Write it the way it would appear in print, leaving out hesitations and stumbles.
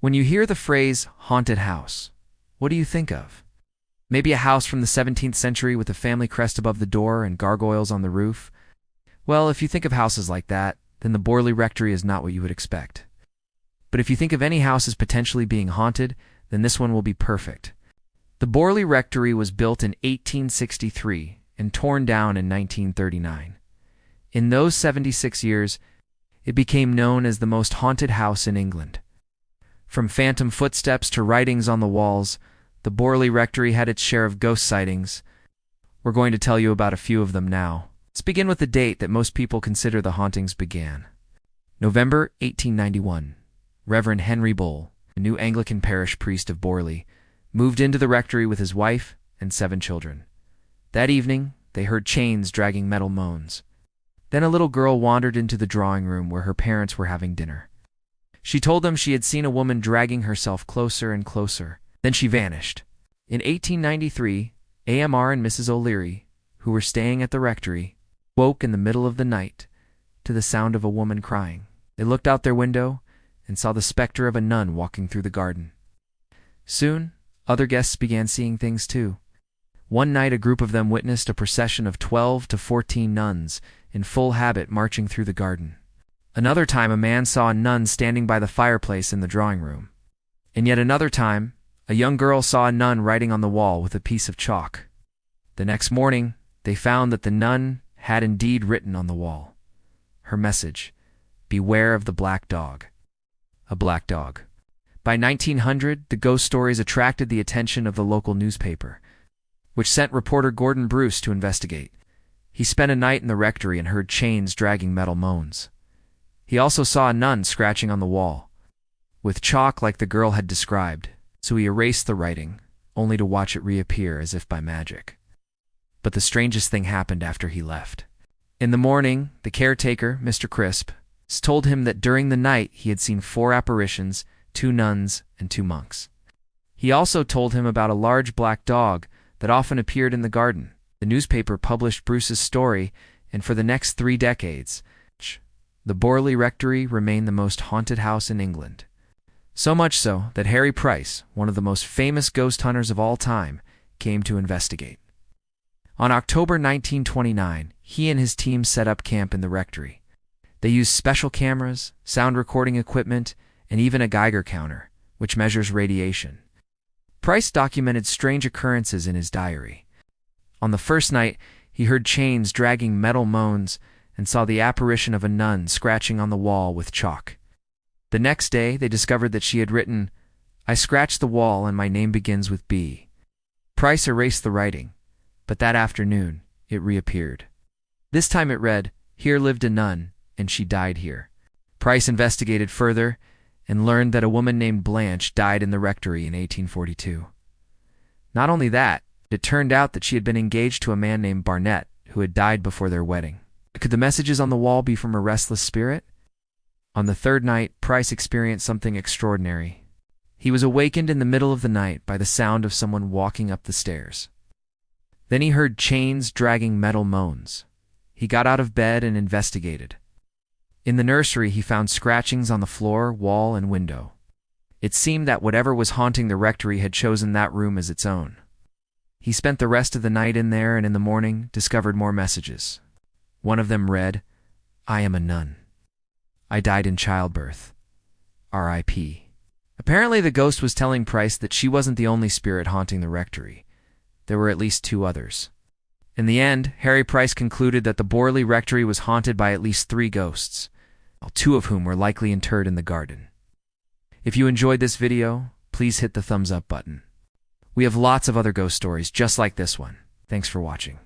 When you hear the phrase haunted house, what do you think of? Maybe a house from the 17th century with a family crest above the door and gargoyles on the roof? Well, if you think of houses like that, then the Borley Rectory is not what you would expect. But if you think of any house as potentially being haunted, then this one will be perfect. The Borley Rectory was built in 1863 and torn down in 1939. In those 76 years, it became known as the most haunted house in England. From phantom footsteps to writings on the walls, the Borley Rectory had its share of ghost sightings. We're going to tell you about a few of them now. Let's begin with the date that most people consider the hauntings began. November 1891. Reverend Henry Bull, a new Anglican parish priest of Borley, moved into the rectory with his wife and 7 children. That evening, they heard chains dragging metal moans. Then a little girl wandered into the drawing room where her parents were having dinner. She told them she had seen a woman dragging herself closer and closer. Then she vanished. In 1893, AMR and Mrs. O'Leary, who were staying at the rectory, woke in the middle of the night to the sound of a woman crying. They looked out their window and saw the specter of a nun walking through the garden. Soon, other guests began seeing things too. One night, a group of them witnessed a procession of 12 to 14 nuns in full habit marching through the garden. Another time, a man saw a nun standing by the fireplace in the drawing room. And yet another time, a young girl saw a nun writing on the wall with a piece of chalk. The next morning, they found that the nun had indeed written on the wall her message: "Beware of the black dog." A black dog. By 1900, the ghost stories attracted the attention of the local newspaper, which sent reporter Gordon Bruce to investigate. He spent a night in the rectory and heard chains dragging metal moans. He also saw a nun scratching on the wall, with chalk like the girl had described, so he erased the writing, only to watch it reappear as if by magic. But the strangest thing happened after he left. In the morning, the caretaker, Mr. Crisp, told him that during the night he had seen 4 apparitions, 2 nuns, and 2 monks. He also told him about a large black dog that often appeared in the garden. The newspaper published Bruce's story, and for the next 3 decades, the Borley Rectory remained the most haunted house in England. So much so that Harry Price, one of the most famous ghost hunters of all time, came to investigate. On October 1929, he and his team set up camp in the rectory. They used special cameras, sound recording equipment, and even a Geiger counter, which measures radiation. Price documented strange occurrences in his diary. On the first night, he heard chains dragging metal moans and saw the apparition of a nun scratching on the wall with chalk. The next day, they discovered that she had written, "I scratched the wall and my name begins with B." Price erased the writing, but that afternoon, it reappeared. This time it read, "Here lived a nun, and she died here." Price investigated further and learned that a woman named Blanche died in the rectory in 1842. Not only that, it turned out that she had been engaged to a man named Barnett, who had died before their wedding. Could the messages on the wall be from a restless spirit? On the 3rd night, Price experienced something extraordinary. He was awakened in the middle of the night by the sound of someone walking up the stairs. Then he heard chains dragging metal moans. He got out of bed and investigated. In the nursery, he found scratchings on the floor, wall, and window. It seemed that whatever was haunting the rectory had chosen that room as its own. He spent the rest of the night in there and in the morning discovered more messages. One of them read, "I am a nun. I died in childbirth. R.I.P." Apparently the ghost was telling Price that she wasn't the only spirit haunting the rectory. There were at least 2 others. In the end, Harry Price concluded that the Borley Rectory was haunted by at least 3 ghosts, 2 of whom were likely interred in the garden. If you enjoyed this video, please hit the thumbs up button. We have lots of other ghost stories just like this one. Thanks for watching.